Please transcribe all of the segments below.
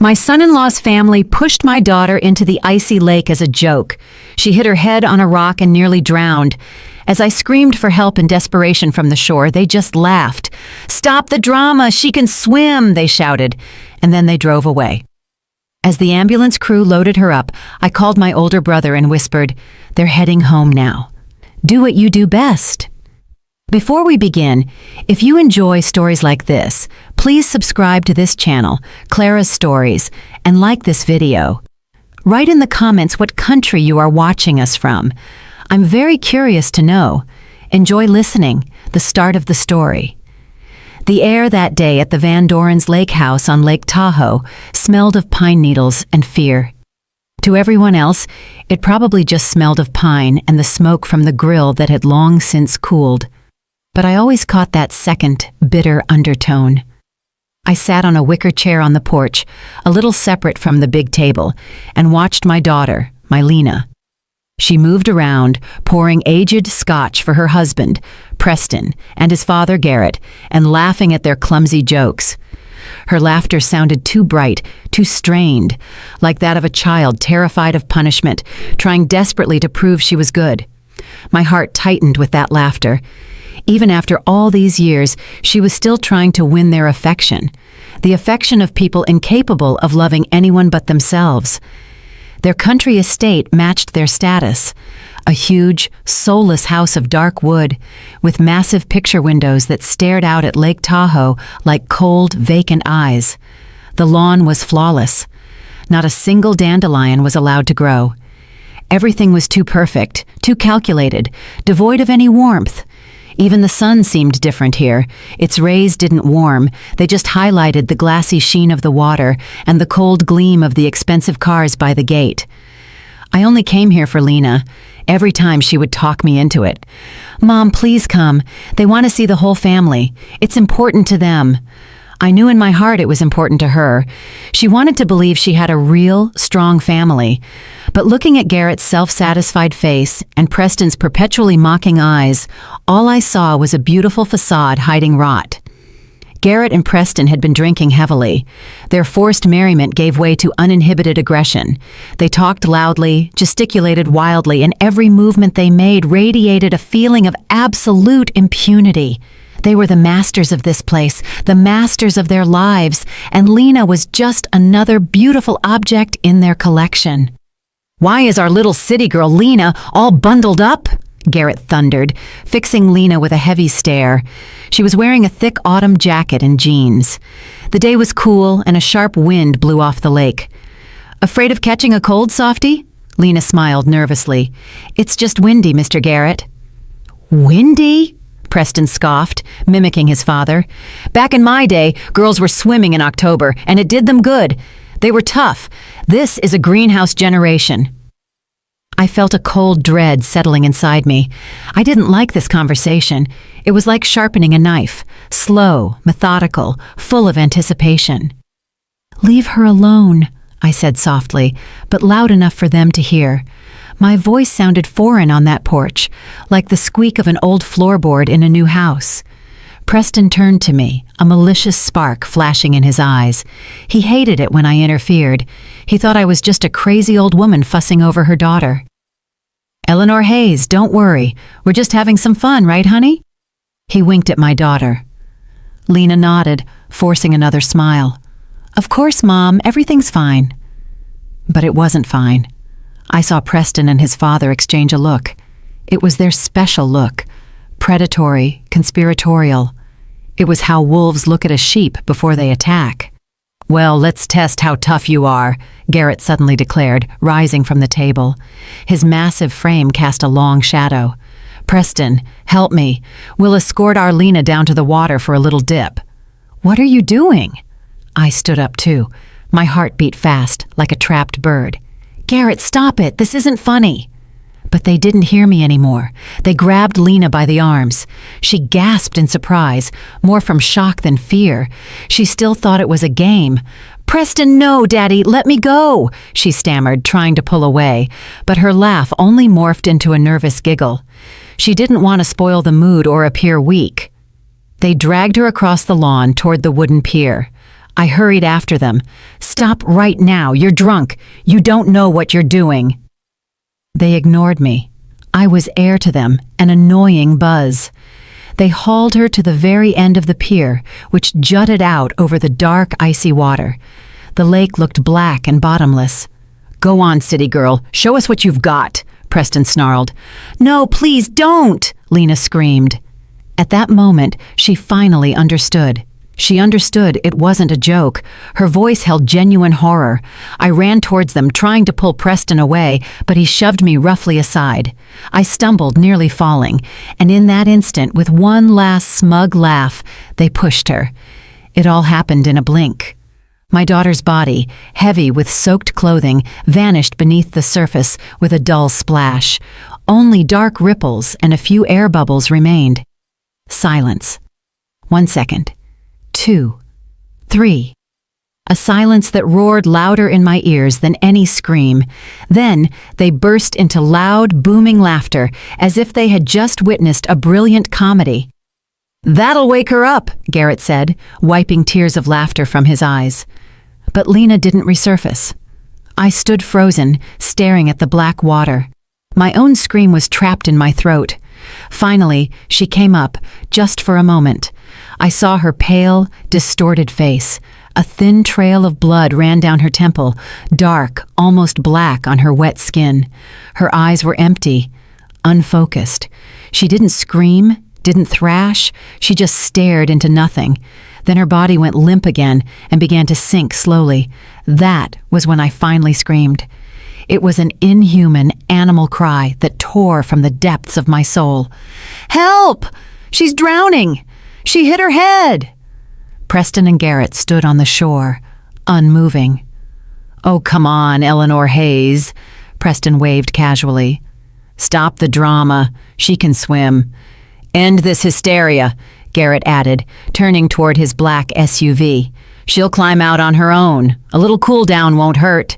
My son-in-law's family pushed my daughter into the icy lake as a joke. She hit her head on a rock and nearly drowned. As I screamed for help in desperation from the shore, they just laughed. "Stop the drama! She can swim!" they shouted, and then they drove away. As the ambulance crew loaded her up, I called my older brother and whispered, "They're heading home now. Do what you do best." Before we begin, if you enjoy stories like this, please subscribe to this channel, Clara's Stories, and like this video. Write in the comments what country you are watching us from. I'm very curious to know. Enjoy listening, the start of the story. The air that day at the Van Doren's lake house on Lake Tahoe smelled of pine needles and fear. To everyone else, it probably just smelled of pine and the smoke from the grill that had long since cooled. But I always caught that second, bitter undertone. I sat on a wicker chair on the porch, a little separate from the big table, and watched my daughter, Mylena. She moved around, pouring aged scotch for her husband, Preston, and his father, Garrett, and laughing at their clumsy jokes. Her laughter sounded too bright, too strained, like that of a child terrified of punishment, trying desperately to prove she was good. My heart tightened with that laughter. Even after all these years, she was still trying to win their affection, the affection of people incapable of loving anyone but themselves. Their country estate matched their status, a huge, soulless house of dark wood, with massive picture windows that stared out at Lake Tahoe like cold, vacant eyes. The lawn was flawless. Not a single dandelion was allowed to grow. Everything was too perfect, too calculated, devoid of any warmth. Even the sun seemed different here. Its rays didn't warm, they just highlighted the glassy sheen of the water and the cold gleam of the expensive cars by the gate. I only came here for Lena. Every time she would talk me into it. "Mom, please come. They want to see the whole family. It's important to them." I knew in my heart it was important to her. She wanted to believe she had a real, strong family. But looking at Garrett's self-satisfied face and Preston's perpetually mocking eyes, all I saw was a beautiful facade hiding rot. Garrett and Preston had been drinking heavily. Their forced merriment gave way to uninhibited aggression. They talked loudly, gesticulated wildly, and every movement they made radiated a feeling of absolute impunity. They were the masters of this place, the masters of their lives, and Lena was just another beautiful object in their collection. "Why is our little city girl Lena all bundled up?" Garrett thundered, fixing Lena with a heavy stare. She was wearing a thick autumn jacket and jeans. The day was cool and a sharp wind blew off the lake. "Afraid of catching a cold, softie?" Lena smiled nervously. "It's just windy, Mr. Garrett." "Windy?" Preston scoffed, mimicking his father. "Back in my day, girls were swimming in October, and it did them good. They were tough. This is a greenhouse generation." I felt a cold dread settling inside me. I didn't like this conversation. It was like sharpening a knife, slow, methodical, full of anticipation. "Leave her alone," I said softly, but loud enough for them to hear. My voice sounded foreign on that porch, like the squeak of an old floorboard in a new house. Preston turned to me, a malicious spark flashing in his eyes. He hated it when I interfered. He thought I was just a crazy old woman fussing over her daughter. "Eleanor Hayes, don't worry. We're just having some fun, right, honey?" He winked at my daughter. Lena nodded, forcing another smile. "Of course, Mom, everything's fine." But it wasn't fine. I saw Preston and his father exchange a look. It was their special look, predatory, conspiratorial. It was how wolves look at a sheep before they attack. "Well, let's test how tough you are," Garrett suddenly declared, rising from the table. His massive frame cast a long shadow. "Preston, help me. We'll escort our Lena down to the water for a little dip." "What are you doing?" I stood up too. My heart beat fast, like a trapped bird. "Garrett, stop it. This isn't funny." But they didn't hear me anymore. They grabbed Lena by the arms. She gasped in surprise, more from shock than fear. She still thought it was a game. "Preston, no, Daddy, let me go," she stammered, trying to pull away, but her laugh only morphed into a nervous giggle. She didn't want to spoil the mood or appear weak. They dragged her across the lawn toward the wooden pier. I hurried after them. "Stop right now, you're drunk. You don't know what you're doing." They ignored me. I was air to them, an annoying buzz. They hauled her to the very end of the pier, which jutted out over the dark, icy water. The lake looked black and bottomless. "Go on, city girl, show us what you've got," Preston snarled. "No, please don't," Lena screamed. At that moment, she finally understood. She understood it wasn't a joke. Her voice held genuine horror. I ran towards them, trying to pull Preston away, but he shoved me roughly aside. I stumbled, nearly falling, and in that instant, with one last smug laugh, they pushed her. It all happened in a blink. My daughter's body, heavy with soaked clothing, vanished beneath the surface with a dull splash. Only dark ripples and a few air bubbles remained. Silence. 1 second. 2, 3. A silence that roared louder in my ears than any scream. Then they burst into loud, booming laughter, as if they had just witnessed a brilliant comedy. "That'll wake her up," Garrett said, wiping tears of laughter from his eyes. But Lena didn't resurface. I stood frozen, staring at the black water. My own scream was trapped in my throat. Finally, she came up, just for a moment. I saw her pale, distorted face. A thin trail of blood ran down her temple, dark, almost black on her wet skin. Her eyes were empty, unfocused. She didn't scream, didn't thrash, she just stared into nothing. Then her body went limp again and began to sink slowly. That was when I finally screamed. It was an inhuman, animal cry that tore from the depths of my soul. "Help! She's drowning! She hit her head!" Preston and Garrett stood on the shore, unmoving. "Oh, come on, Eleanor Hayes," Preston waved casually. "Stop the drama. She can swim." "End this hysteria," Garrett added, turning toward his black SUV. "She'll climb out on her own. A little cool down won't hurt."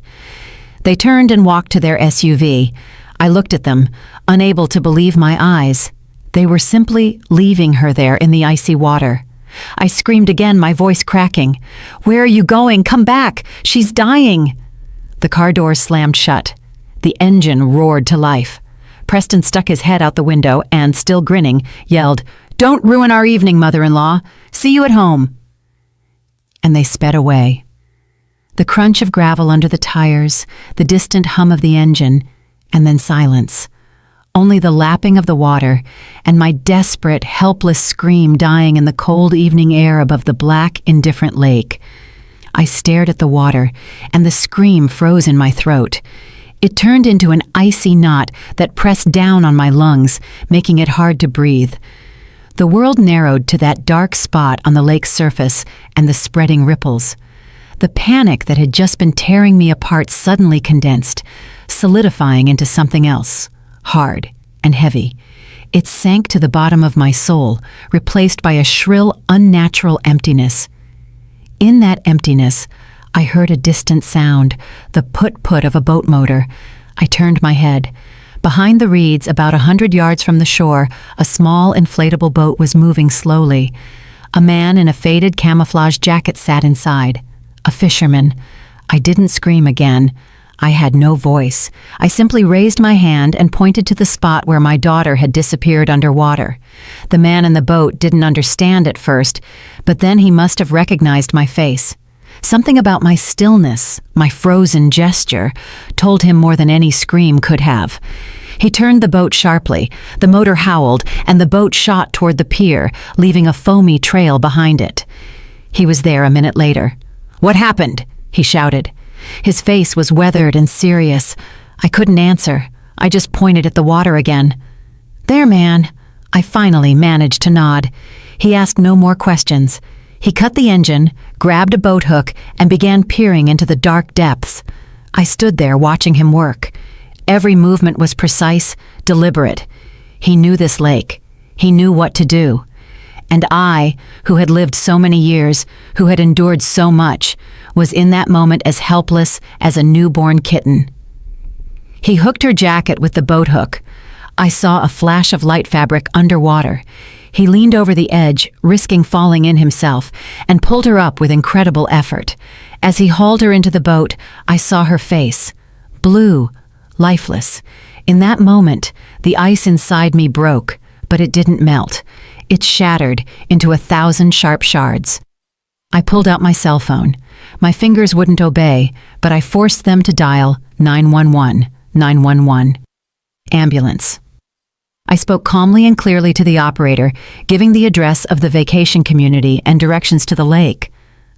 They turned and walked to their SUV. I looked at them, unable to believe my eyes. They were simply leaving her there in the icy water. I screamed again, my voice cracking. "Where are you going? Come back! She's dying!" The car doors slammed shut. The engine roared to life. Preston stuck his head out the window and, still grinning, yelled, "Don't ruin our evening, mother-in-law. See you at home." And they sped away. The crunch of gravel under the tires, the distant hum of the engine, and then silence. Only the lapping of the water and my desperate, helpless scream dying in the cold evening air above the black, indifferent lake. I stared at the water, and the scream froze in my throat. It turned into an icy knot that pressed down on my lungs, making it hard to breathe. The world narrowed to that dark spot on the lake's surface and the spreading ripples. The panic that had just been tearing me apart suddenly condensed, solidifying into something else, hard and heavy. It sank to the bottom of my soul, replaced by a shrill, unnatural emptiness. In that emptiness, I heard a distant sound, the put-put of a boat motor. I turned my head. Behind the reeds, about 100 yards from the shore, a small inflatable boat was moving slowly. A man in a faded camouflage jacket sat inside. A fisherman. I didn't scream again. I had no voice. I simply raised my hand and pointed to the spot where my daughter had disappeared underwater. The man in the boat didn't understand at first, but then he must have recognized my face. Something about my stillness, my frozen gesture, told him more than any scream could have. He turned the boat sharply. The motor howled, and the boat shot toward the pier, leaving a foamy trail behind it. He was there a minute later. "What happened?" he shouted. His face was weathered and serious. I couldn't answer. I just pointed at the water again. "There, man." I finally managed to nod. He asked no more questions. He cut the engine, grabbed a boat hook, and began peering into the dark depths. I stood there watching him work. Every movement was precise, deliberate. He knew this lake. He knew what to do. And I, who had lived so many years, who had endured so much, was in that moment as helpless as a newborn kitten. He hooked her jacket with the boat hook. I saw a flash of light fabric underwater. He leaned over the edge, risking falling in himself, and pulled her up with incredible effort. As he hauled her into the boat, I saw her face. Blue, lifeless. In that moment, the ice inside me broke, but it didn't melt. It shattered into 1,000 sharp shards. I pulled out my cell phone. My fingers wouldn't obey, but I forced them to dial 911, 911. Ambulance. I spoke calmly and clearly to the operator, giving the address of the vacation community and directions to the lake.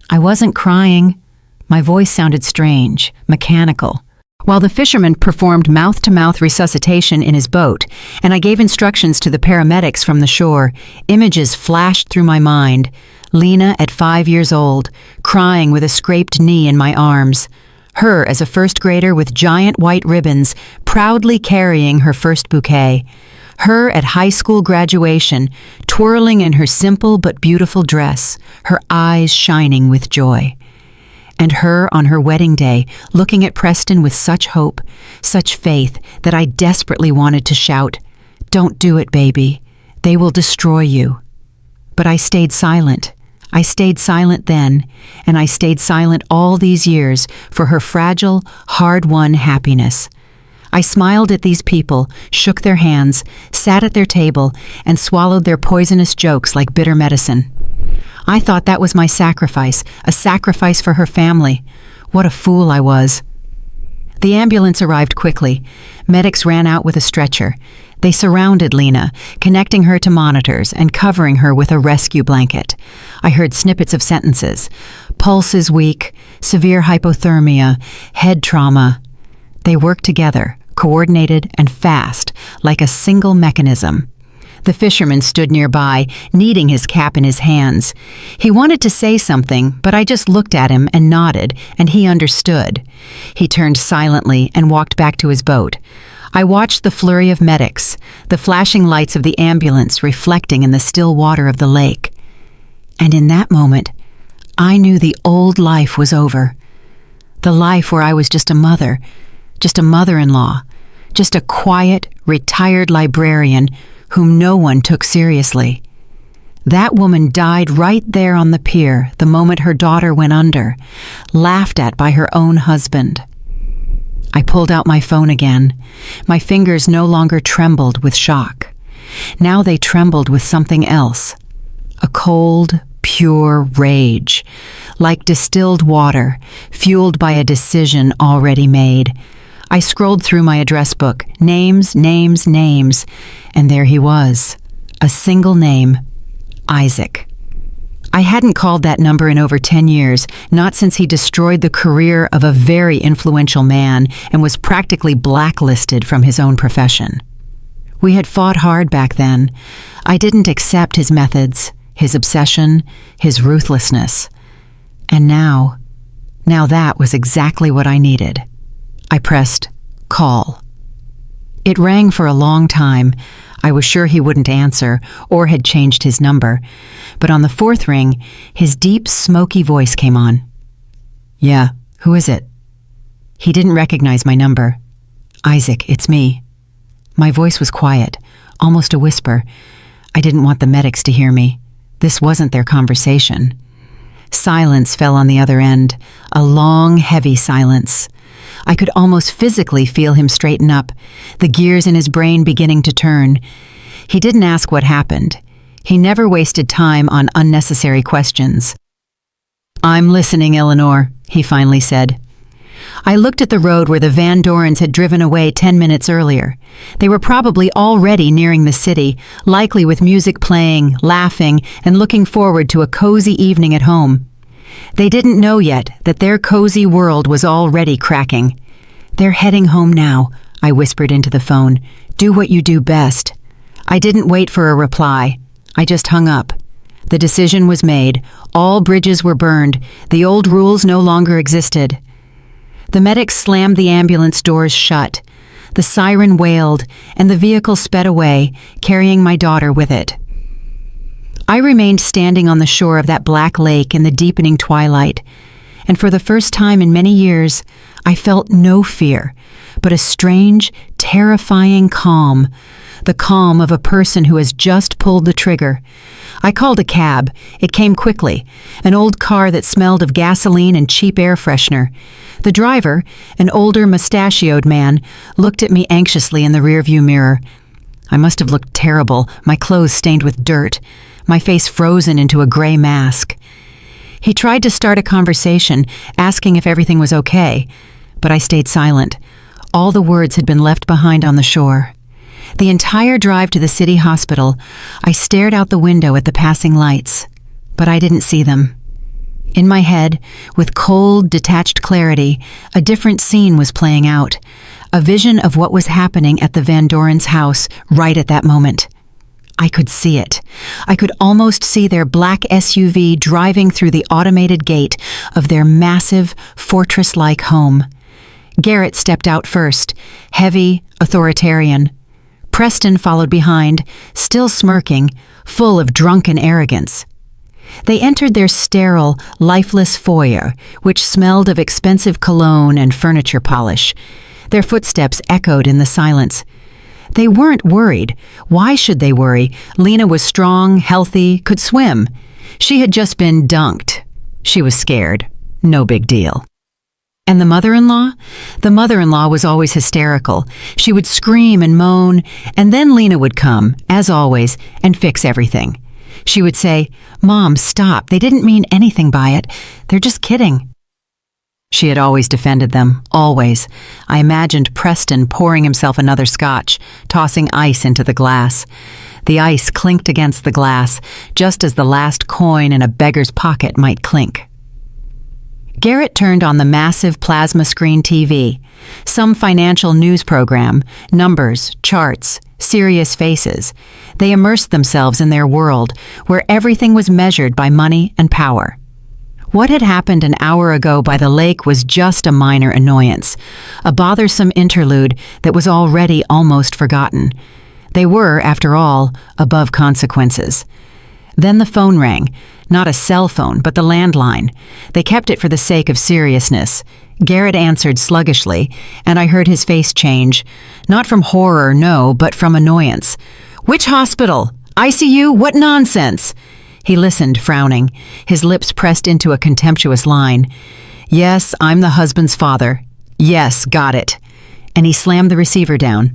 I wasn't crying. My voice sounded strange, mechanical. While the fisherman performed mouth-to-mouth resuscitation in his boat, and I gave instructions to the paramedics from the shore, images flashed through my mind. Lena at 5 years old, crying with a scraped knee in my arms. Her as a first grader with giant white ribbons, proudly carrying her first bouquet. Her at high school graduation, twirling in her simple but beautiful dress, her eyes shining with joy. And her on her wedding day, looking at Preston with such hope, such faith, that I desperately wanted to shout, "Don't do it, baby. They will destroy you." But I stayed silent. I stayed silent then, and I stayed silent all these years for her fragile, hard-won happiness. I smiled at these people, shook their hands, sat at their table, and swallowed their poisonous jokes like bitter medicine. I thought that was my sacrifice, a sacrifice for her family. What a fool I was. The ambulance arrived quickly. Medics ran out with a stretcher. They surrounded Lena, connecting her to monitors and covering her with a rescue blanket. I heard snippets of sentences. Pulse is weak, severe hypothermia, head trauma. They worked together, coordinated and fast, like a single mechanism. The fisherman stood nearby, kneading his cap in his hands. He wanted to say something, but I just looked at him and nodded, and he understood. He turned silently and walked back to his boat. I watched the flurry of medics, the flashing lights of the ambulance reflecting in the still water of the lake. And in that moment, I knew the old life was over. The life where I was just a mother-in-law, just a quiet, retired librarian whom no one took seriously. That woman died right there on the pier the moment her daughter went under, laughed at by her own husband. I pulled out my phone again. My fingers no longer trembled with shock. Now they trembled with something else. A cold, pure rage, like distilled water, fueled by a decision already made. I scrolled through my address book, names, and there he was. A single name, Isaac. I hadn't called that number in over 10 years, not since he destroyed the career of a very influential man and was practically blacklisted from his own profession. We had fought hard back then. I didn't accept his methods, his obsession, his ruthlessness. And now that was exactly what I needed. I pressed call. It rang for a long time. I was sure he wouldn't answer or had changed his number. But on the fourth ring, his deep, smoky voice came on. "Yeah, who is it?" He didn't recognize my number. "Isaac, it's me." My voice was quiet, almost a whisper. I didn't want the medics to hear me. This wasn't their conversation. Silence fell on the other end, a long, heavy silence. I could almost physically feel him straighten up, the gears in his brain beginning to turn. He didn't ask what happened. He never wasted time on unnecessary questions. "I'm listening, Eleanor," he finally said. I looked at the road where the Van Dorens had driven away 10 minutes earlier. They were probably already nearing the city, likely with music playing, laughing, and looking forward to a cozy evening at home. They didn't know yet that their cozy world was already cracking. "They're heading home now," I whispered into the phone. "Do what you do best." I didn't wait for a reply. I just hung up. The decision was made. All bridges were burned. The old rules no longer existed. The medics slammed the ambulance doors shut. The siren wailed, and the vehicle sped away, carrying my daughter with it. I remained standing on the shore of that black lake in the deepening twilight, and for the first time in many years, I felt no fear, but a strange, terrifying calm. The calm of a person who has just pulled the trigger. I called a cab. It came quickly, an old car that smelled of gasoline and cheap air freshener. The driver, an older, mustachioed man, looked at me anxiously in the rearview mirror. I must have looked terrible, my clothes stained with dirt, my face frozen into a gray mask. He tried to start a conversation, asking if everything was okay, but I stayed silent. All the words had been left behind on the shore. The entire drive to the city hospital, I stared out the window at the passing lights, but I didn't see them. In my head, with cold, detached clarity, a different scene was playing out, a vision of what was happening at the Van Doren's house right at that moment. I could see it. I could almost see their black SUV driving through the automated gate of their massive, fortress-like home. Garrett stepped out first, heavy, authoritarian. Preston followed behind, still smirking, full of drunken arrogance. They entered their sterile, lifeless foyer, which smelled of expensive cologne and furniture polish. Their footsteps echoed in the silence. They weren't worried. Why should they worry? Lena was strong, healthy, could swim. She had just been dunked. She was scared. No big deal. And the mother-in-law? The mother-in-law was always hysterical. She would scream and moan, and then Lena would come, as always, and fix everything. She would say, "Mom, stop. They didn't mean anything by it. They're just kidding." She had always defended them, always. I imagined Preston pouring himself another scotch, tossing ice into the glass. The ice clinked against the glass, just as the last coin in a beggar's pocket might clink. Garrett turned on the massive plasma screen TV. Some financial news program, numbers, charts, serious faces. They immersed themselves in their world, where everything was measured by money and power. What had happened an hour ago by the lake was just a minor annoyance, a bothersome interlude that was already almost forgotten. They were, after all, above consequences. Then the phone rang. Not a cell phone, but the landline. They kept it for the sake of seriousness. Garrett answered sluggishly, and I heard his face change. Not from horror, no, but from annoyance. "Which hospital? ICU? What nonsense?" He listened, frowning, his lips pressed into a contemptuous line. "Yes, I'm the husband's father. Yes, got it." And he slammed the receiver down.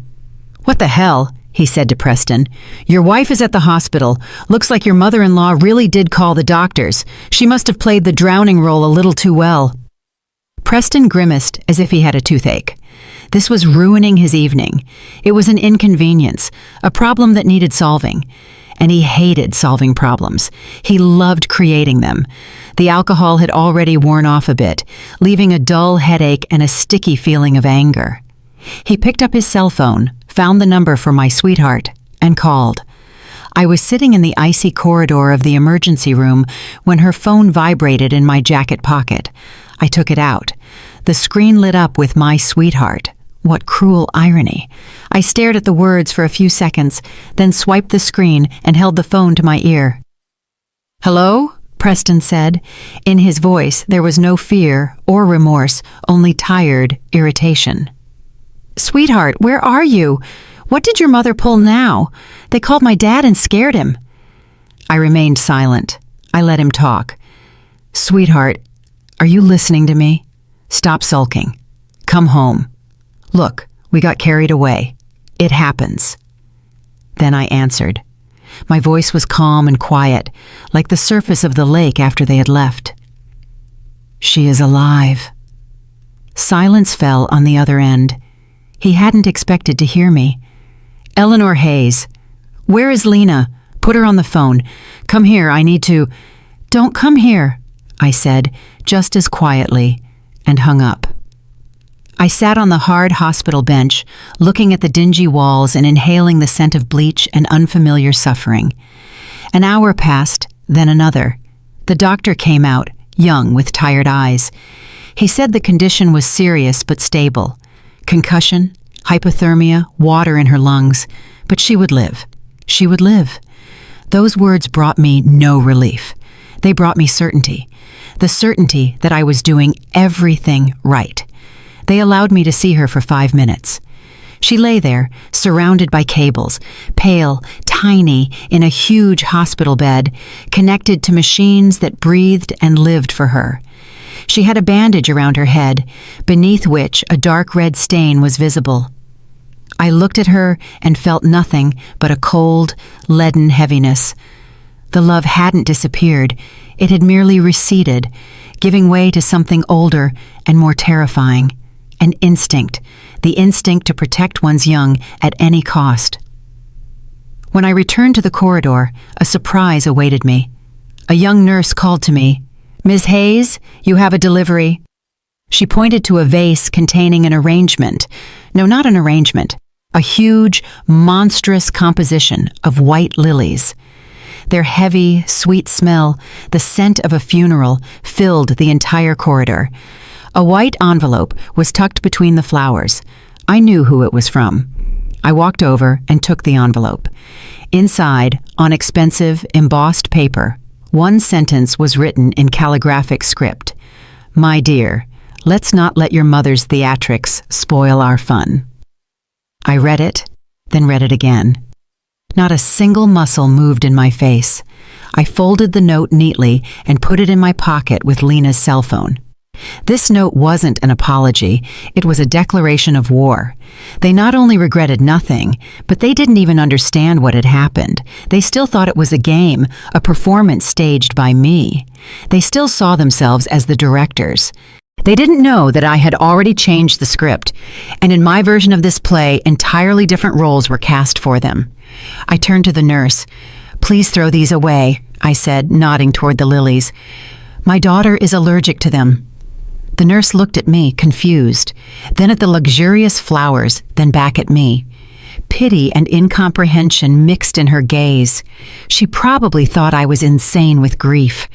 "What the hell?" he said to Preston. "Your wife is at the hospital. Looks like your mother-in-law really did call the doctors. She must have played the drowning role a little too well." Preston grimaced as if he had a toothache. This was ruining his evening. It was an inconvenience, a problem that needed solving. And he hated solving problems. He loved creating them. The alcohol had already worn off a bit, leaving a dull headache and a sticky feeling of anger. He picked up his cell phone, found the number for my sweetheart, and called. I was sitting in the icy corridor of the emergency room when her phone vibrated in my jacket pocket. I took it out. The screen lit up with my sweetheart. What cruel irony. I stared at the words for a few seconds, then swiped the screen and held the phone to my ear. "Hello?" Preston said. In his voice there was no fear or remorse, only tired irritation. "Sweetheart, where are you? What did your mother pull now? They called my dad and scared him." I remained silent. I let him talk. "Sweetheart, are you listening to me? Stop sulking. Come home. Look, we got carried away. It happens." Then I answered. My voice was calm and quiet, like the surface of the lake after they had left. "She is alive." Silence fell on the other end. He hadn't expected to hear me. "Eleanor Hayes. Where is Lena? Put her on the phone. Come here, I need to—" "Don't come here," I said, just as quietly, and hung up. I sat on the hard hospital bench, looking at the dingy walls and inhaling the scent of bleach and unfamiliar suffering. An hour passed, then another. The doctor came out, young, with tired eyes. He said the condition was serious but stable. Concussion, hypothermia, water in her lungs. But she would live. She would live. Those words brought me no relief. They brought me certainty. The certainty that I was doing everything right. They allowed me to see her for 5 minutes. She lay there, surrounded by cables, pale, tiny, in a huge hospital bed, connected to machines that breathed and lived for her. She had a bandage around her head, beneath which a dark red stain was visible. I looked at her and felt nothing but a cold, leaden heaviness. The love hadn't disappeared, it had merely receded, giving way to something older and more terrifying. An instinct, the instinct to protect one's young at any cost. When I returned to the corridor, a surprise awaited me. A young nurse called to me, "Ms. Hayes, you have a delivery." She pointed to a vase containing an arrangement. No, not an arrangement. A huge, monstrous composition of white lilies. Their heavy, sweet smell, the scent of a funeral, filled the entire corridor. A white envelope was tucked between the flowers. I knew who it was from. I walked over and took the envelope. Inside, on expensive, embossed paper, one sentence was written in calligraphic script. "My dear, let's not let your mother's theatrics spoil our fun." I read it, then read it again. Not a single muscle moved in my face. I folded the note neatly and put it in my pocket with Lena's cell phone. This note wasn't an apology, it was a declaration of war. They not only regretted nothing, but they didn't even understand what had happened. They still thought it was a game, a performance staged by me. They still saw themselves as the directors. They didn't know that I had already changed the script, and in my version of this play, entirely different roles were cast for them. I turned to the nurse. "Please throw these away," I said, nodding toward the lilies. "My daughter is allergic to them." The nurse looked at me, confused, then at the luxurious flowers, then back at me. Pity and incomprehension mixed in her gaze. She probably thought I was insane with grief.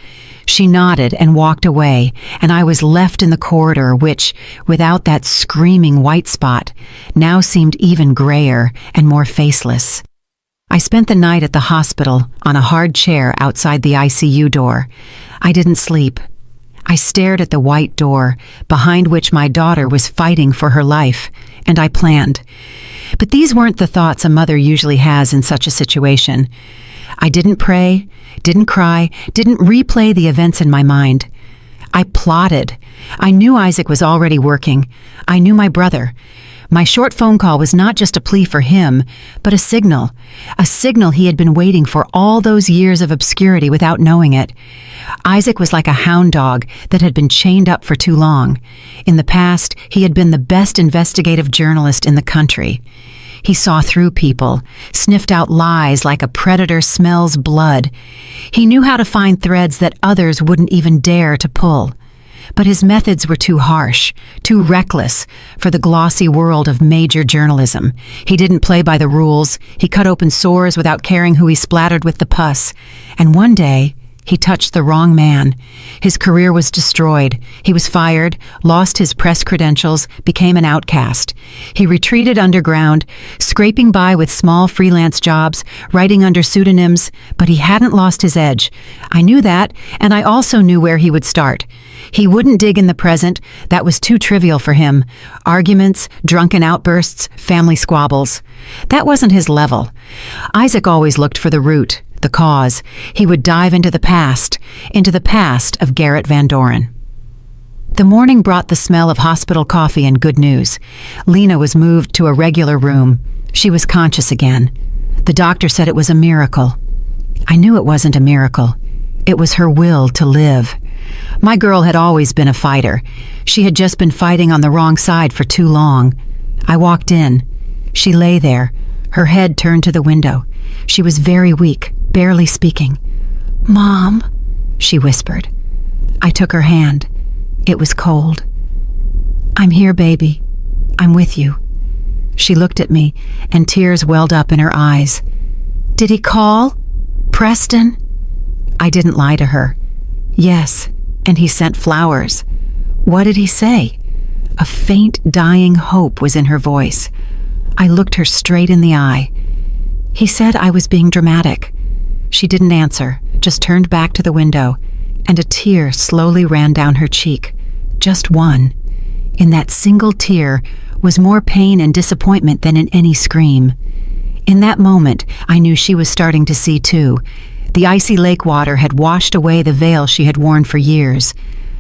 She nodded and walked away, and I was left in the corridor which, without that screaming white spot, now seemed even grayer and more faceless. I spent the night at the hospital on a hard chair outside the ICU door. I didn't sleep. I stared at the white door, behind which my daughter was fighting for her life, and I planned. But these weren't the thoughts a mother usually has in such a situation. I didn't pray, didn't cry, didn't replay the events in my mind. I plotted. I knew Isaac was already working. I knew my brother. My short phone call was not just a plea for him, but a signal he had been waiting for all those years of obscurity without knowing it. Isaac was like a hound dog that had been chained up for too long. In the past, he had been the best investigative journalist in the country. He saw through people, sniffed out lies like a predator smells blood. He knew how to find threads that others wouldn't even dare to pull. But his methods were too harsh, too reckless for the glossy world of major journalism. He didn't play by the rules. He cut open sores without caring who he splattered with the pus. And one day, he touched the wrong man. His career was destroyed. He was fired, lost his press credentials, became an outcast. He retreated underground, scraping by with small freelance jobs, writing under pseudonyms, but he hadn't lost his edge. I knew that, and I also knew where he would start. He wouldn't dig in the present. That was too trivial for him. Arguments, drunken outbursts, family squabbles. That wasn't his level. Isaac always looked for the root, the cause. He would dive into the past of Garrett Van Doren. The morning brought the smell of hospital coffee and good news. Lena was moved to a regular room. She was conscious again. The doctor said it was a miracle. I knew it wasn't a miracle. It was her will to live. My girl had always been a fighter. She had just been fighting on the wrong side for too long. I walked in. She lay there, her head turned to the window. She was very weak, barely speaking. "Mom," she whispered. I took her hand. It was cold. "I'm here, baby. I'm with you." She looked at me, and tears welled up in her eyes. "Did he call? Preston?" I didn't lie to her. "Yes, and he sent flowers." "What did he say?" A faint, dying hope was in her voice. I looked her straight in the eye. "He said I was being dramatic." She didn't answer, just turned back to the window, and a tear slowly ran down her cheek. Just one. In that single tear was more pain and disappointment than in any scream. In that moment, I knew she was starting to see too. The icy lake water had washed away the veil she had worn for years.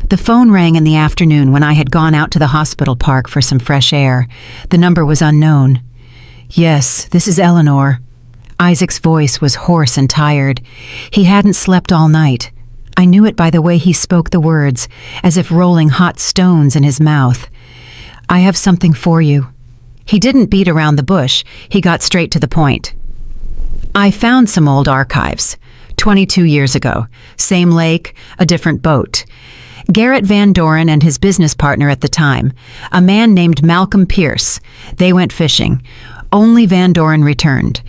The phone rang in the afternoon when I had gone out to the hospital park for some fresh air. The number was unknown. "Yes, this is Eleanor." Isaac's voice was hoarse and tired. He hadn't slept all night. I knew it by the way he spoke the words, as if rolling hot stones in his mouth. "I have something for you." He didn't beat around the bush. He got straight to the point. "I found some old archives. 22 years ago. Same lake, a different boat. Garrett Van Doren and his business partner at the time, a man named Malcolm Pierce. They went fishing. Only Van Doren returned.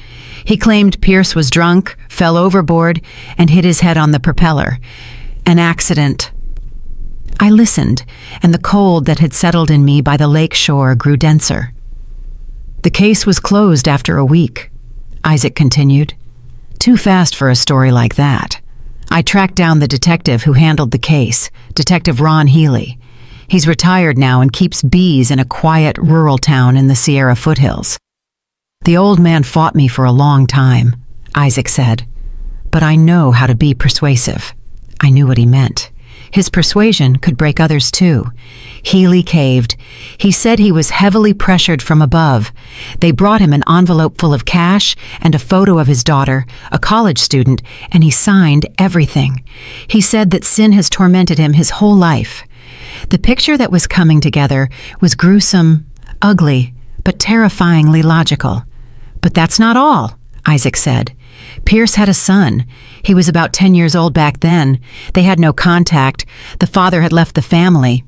He claimed Pierce was drunk, fell overboard, and hit his head on the propeller. An accident." I listened, and the cold that had settled in me by the lake shore grew denser. "The case was closed after a week," Isaac continued. "Too fast for a story like that. I tracked down the detective who handled the case, Detective Ron Healy. He's retired now and keeps bees in a quiet rural town in the Sierra foothills. The old man fought me for a long time," Isaac said. "But I know how to be persuasive." I knew what he meant. His persuasion could break others too. Healy caved. He said he was heavily pressured from above. They brought him an envelope full of cash and a photo of his daughter, a college student, and he signed everything. He said that sin has tormented him his whole life. The picture that was coming together was gruesome, ugly, but terrifyingly logical. "But that's not all," Isaac said. "Pierce had a son. He was about 10 years old back then. They had no contact. The father had left the family.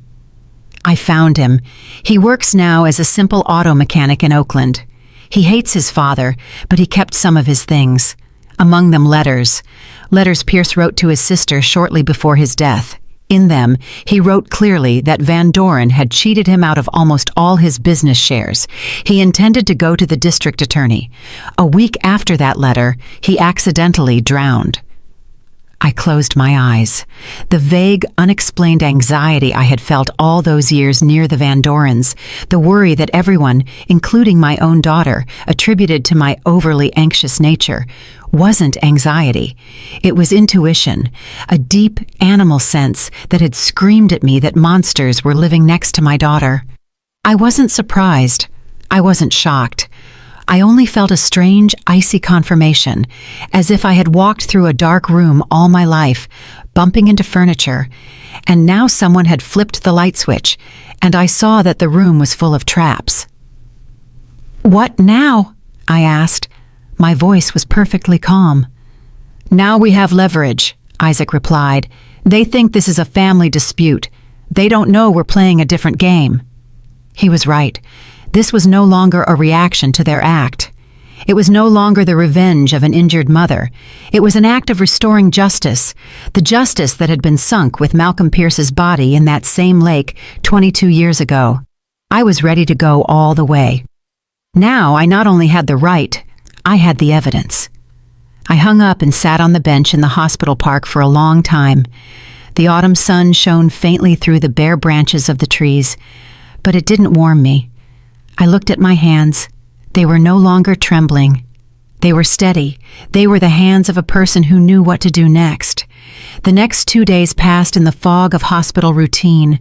I found him. He works now as a simple auto mechanic in Oakland. He hates his father, but he kept some of his things. Among them letters. Letters Pierce wrote to his sister shortly before his death. In them, he wrote clearly that Van Doren had cheated him out of almost all his business shares. He intended to go to the district attorney. A week after that letter, he accidentally drowned." I closed my eyes. The vague, unexplained anxiety I had felt all those years near the Van Dorens, the worry that everyone, including my own daughter, attributed to my overly anxious nature, wasn't anxiety. It was intuition, a deep animal sense that had screamed at me that monsters were living next to my daughter. I wasn't surprised. I wasn't shocked. I only felt a strange, icy confirmation, as if I had walked through a dark room all my life, bumping into furniture, and now someone had flipped the light switch, and I saw that the room was full of traps. "What now?" I asked. My voice was perfectly calm. "Now we have leverage," Isaac replied. "They think this is a family dispute. They don't know we're playing a different game." He was right. This was no longer a reaction to their act. It was no longer the revenge of an injured mother. It was an act of restoring justice, the justice that had been sunk with Malcolm Pierce's body in that same lake 22 years ago. I was ready to go all the way. Now I not only had the right, I had the evidence. I hung up and sat on the bench in the hospital park for a long time. The autumn sun shone faintly through the bare branches of the trees, but it didn't warm me. I looked at my hands. They were no longer trembling. They were steady. They were the hands of a person who knew what to do next. The next 2 days passed in the fog of hospital routine.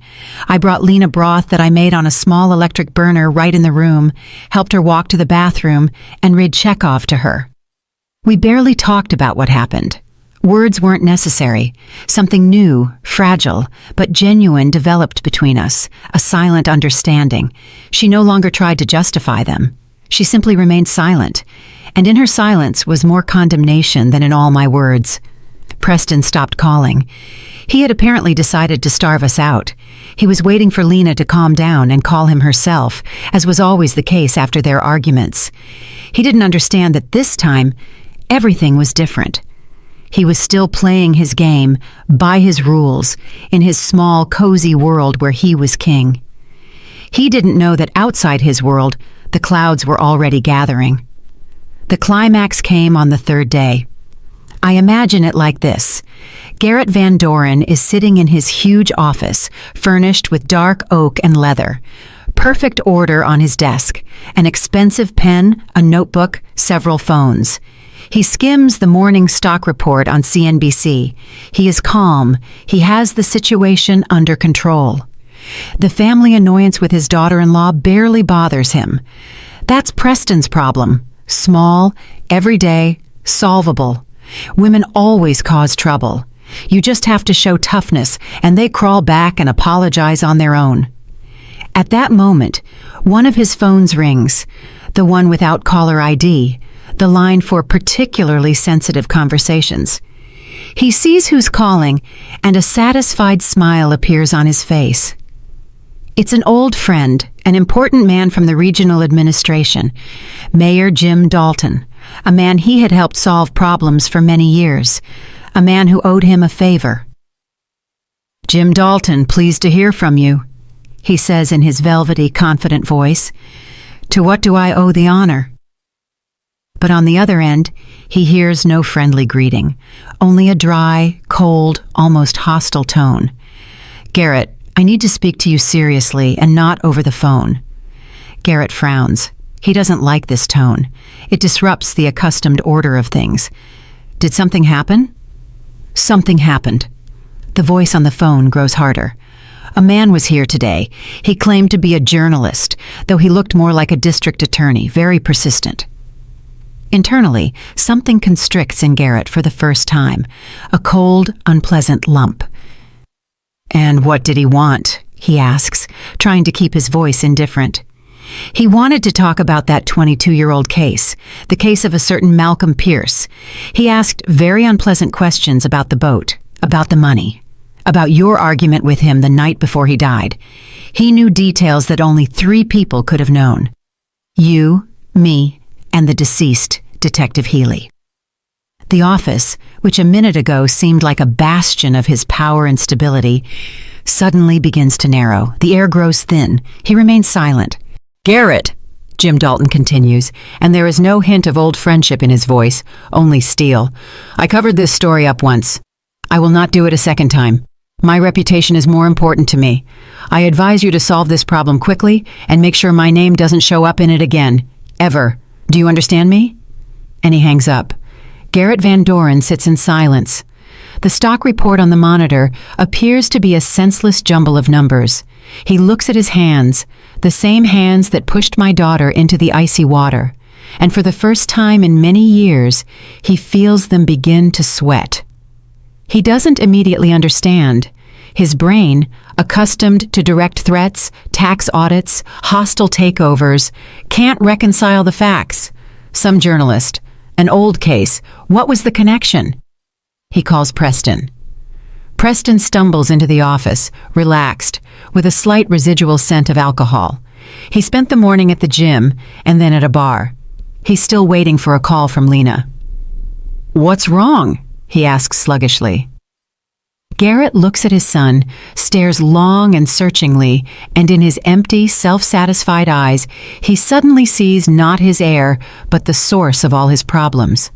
I brought Lena broth that I made on a small electric burner right in the room, helped her walk to the bathroom, and read Chekhov to her. We barely talked about what happened. Words weren't necessary. Something new, fragile, but genuine developed between us, a silent understanding. She no longer tried to justify them. She simply remained silent, and in her silence was more condemnation than in all my words. Preston stopped calling. He had apparently decided to starve us out. He was waiting for Lena to calm down and call him herself, as was always the case after their arguments. He didn't understand that this time, everything was different. He was still playing his game, by his rules, in his small, cozy world where he was king. He didn't know that outside his world, the clouds were already gathering. The climax came on the third day. I imagine it like this. Garrett Van Doren is sitting in his huge office, furnished with dark oak and leather. Perfect order on his desk, an expensive pen, a notebook, several phones. He skims the morning stock report on CNBC. He is calm. He has the situation under control. The family annoyance with his daughter-in-law barely bothers him. That's Preston's problem. Small, everyday, solvable. Women always cause trouble. You just have to show toughness, and they crawl back and apologize on their own. At that moment, one of his phones rings, the one without caller ID, the line for particularly sensitive conversations. He sees who's calling, and a satisfied smile appears on his face. It's an old friend, an important man from the regional administration, Mayor Jim Dalton, a man he had helped solve problems for many years, a man who owed him a favor. "Jim Dalton, pleased to hear from you," he says in his velvety, confident voice. "To what do I owe the honor?" But on the other end, he hears no friendly greeting, only a dry, cold, almost hostile tone. "Garrett, I need to speak to you seriously and not over the phone." Garrett frowns. He doesn't like this tone. It disrupts the accustomed order of things. "Did something happen?" "Something happened." The voice on the phone grows harder. "A man was here today. He claimed to be a journalist, though he looked more like a district attorney, very persistent." Internally, something constricts in Garrett for the first time, a cold, unpleasant lump. "And what did he want?" he asks, trying to keep his voice indifferent. He wanted to talk about that 22-year-old case, the case of a certain Malcolm Pierce. He asked very unpleasant questions about the boat, about the money, about your argument with him the night before he died. He knew details that only 3 people could have known. You, me, and the deceased, Detective Healy. The office, which a minute ago seemed like a bastion of his power and stability, suddenly begins to narrow. The air grows thin. He remains silent. "Garrett," Jim Dalton continues, and there is no hint of old friendship in his voice, only steel. "I covered this story up once. I will not do it a second time. My reputation is more important to me. I advise you to solve this problem quickly and make sure my name doesn't show up in it again. Ever. Do you understand me?" And he hangs up. Garrett Van Doren sits in silence. The stock report on the monitor appears to be a senseless jumble of numbers. He looks at his hands, the same hands that pushed my daughter into the icy water, and for the first time in many years, he feels them begin to sweat. He doesn't immediately understand. His brain, accustomed to direct threats, tax audits, hostile takeovers, can't reconcile the facts. Some journalist, an old case, what was the connection? He calls Preston. Preston stumbles into the office, relaxed, with a slight residual scent of alcohol. He spent the morning at the gym and then at a bar. He's still waiting for a call from Lena. "What's wrong?" he asks sluggishly. Garrett looks at his son, stares long and searchingly, and in his empty, self-satisfied eyes, he suddenly sees not his heir, but the source of all his problems.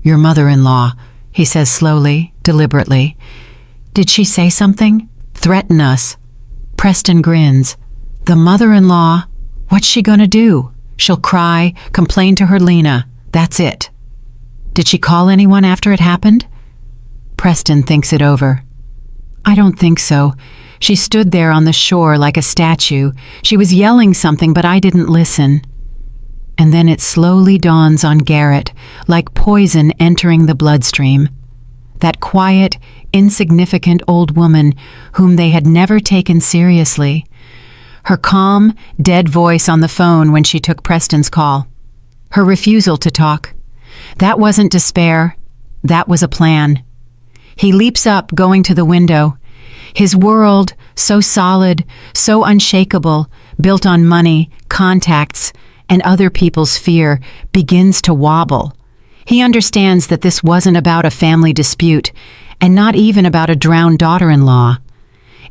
"Your mother-in-law," he says slowly, deliberately. "Did she say something? Threaten us?" Preston grins. "The mother-in-law? What's she gonna do? She'll cry, complain to her Lena. That's it." "Did she call anyone after it happened?" Preston thinks it over. "I don't think so. She stood there on the shore like a statue. She was yelling something, but I didn't listen." And then it slowly dawns on Garrett, like poison entering the bloodstream. That quiet, insignificant old woman whom they had never taken seriously. Her calm, dead voice on the phone when she took Preston's call. Her refusal to talk. That wasn't despair. That was a plan. He leaps up, going to the window. His world, so solid, so unshakable, built on money, contacts, and other people's fear, begins to wobble. He understands that this wasn't about a family dispute, and not even about a drowned daughter-in-law.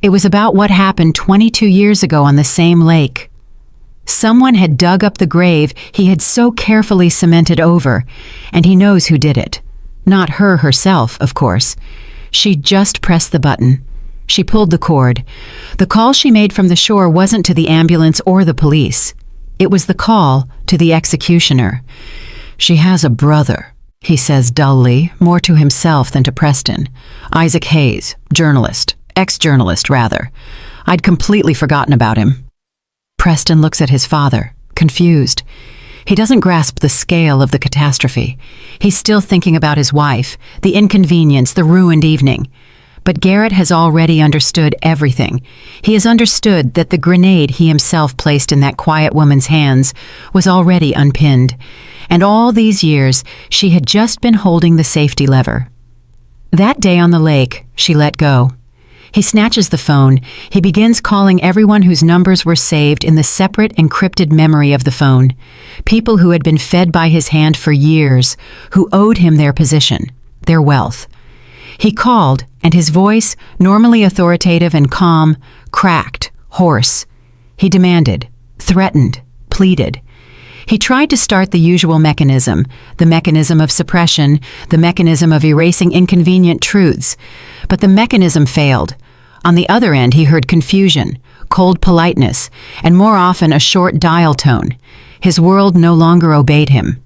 It was about what happened 22 years ago on the same lake. Someone had dug up the grave he had so carefully cemented over, and he knows who did it. Not her herself, of course. She just pressed the button. She pulled the cord. The call she made from the shore wasn't to the ambulance or the police. It was the call to the executioner. "She has a brother," he says dully, more to himself than to Preston. "Isaac Hayes, journalist. Ex-journalist, rather. I'd completely forgotten about him." Preston looks at his father, confused. He doesn't grasp the scale of the catastrophe. He's still thinking about his wife, the inconvenience, the ruined evening. But Garrett has already understood everything. He has understood that the grenade he himself placed in that quiet woman's hands was already unpinned. And all these years, she had just been holding the safety lever. That day on the lake, she let go. He snatches the phone. He begins calling everyone whose numbers were saved in the separate, encrypted memory of the phone. People who had been fed by his hand for years, who owed him their position, their wealth. He called, and his voice, normally authoritative and calm, cracked, hoarse. He demanded, threatened, pleaded. He tried to start the usual mechanism, the mechanism of suppression, the mechanism of erasing inconvenient truths. But the mechanism failed. On the other end, he heard confusion, cold politeness, and more often a short dial tone. His world no longer obeyed him.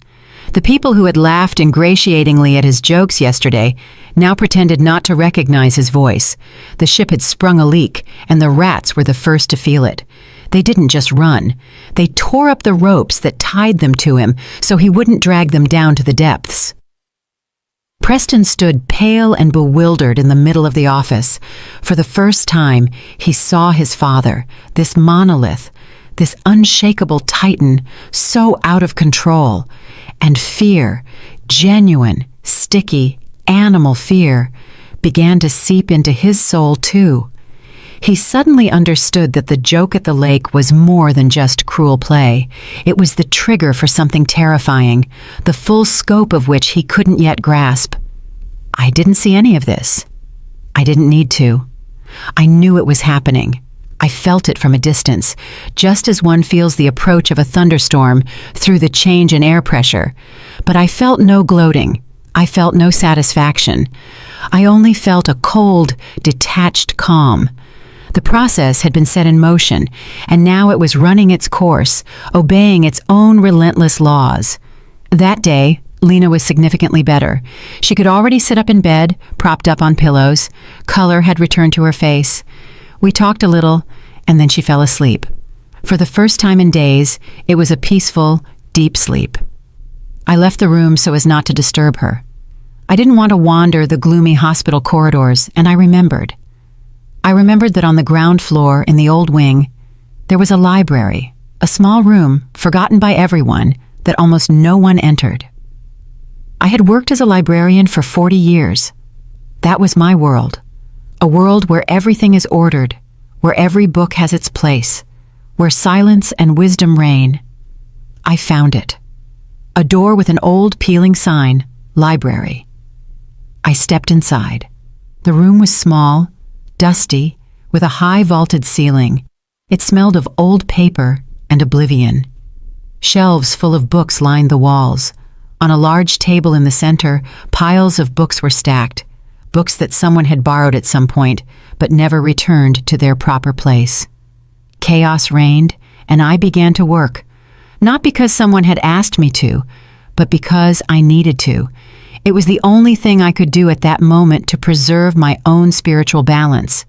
The people who had laughed ingratiatingly at his jokes yesterday now pretended not to recognize his voice. The ship had sprung a leak, and the rats were the first to feel it. They didn't just run. They tore up the ropes that tied them to him so he wouldn't drag them down to the depths. Preston stood pale and bewildered in the middle of the office. For the first time, he saw his father, this monolith, this unshakable titan, so out of control. And fear, genuine, sticky, animal fear, began to seep into his soul too. He suddenly understood that the joke at the lake was more than just cruel play. It was the trigger for something terrifying, the full scope of which he couldn't yet grasp. I didn't see any of this. I didn't need to. I knew it was happening. I felt it from a distance, just as one feels the approach of a thunderstorm through the change in air pressure. But I felt no gloating. I felt no satisfaction. I only felt a cold, detached calm. The process had been set in motion, and now it was running its course, obeying its own relentless laws. That day, Lena was significantly better. She could already sit up in bed, propped up on pillows. Color had returned to her face. We talked a little, and then she fell asleep. For the first time in days, it was a peaceful, deep sleep. I left the room so as not to disturb her. I didn't want to wander the gloomy hospital corridors, and I remembered. I remembered that on the ground floor in the old wing, there was a library, a small room, forgotten by everyone, that almost no one entered. I had worked as a librarian for 40 years. That was my world. A world where everything is ordered, where every book has its place, where silence and wisdom reign. I found it. A door with an old peeling sign, library. I stepped inside. The room was small, dusty, with a high vaulted ceiling. It smelled of old paper and oblivion. Shelves full of books lined the walls. On a large table in the center, piles of books were stacked. Books that someone had borrowed at some point, but never returned to their proper place. Chaos reigned, and I began to work, not because someone had asked me to, but because I needed to. It was the only thing I could do at that moment to preserve my own spiritual balance.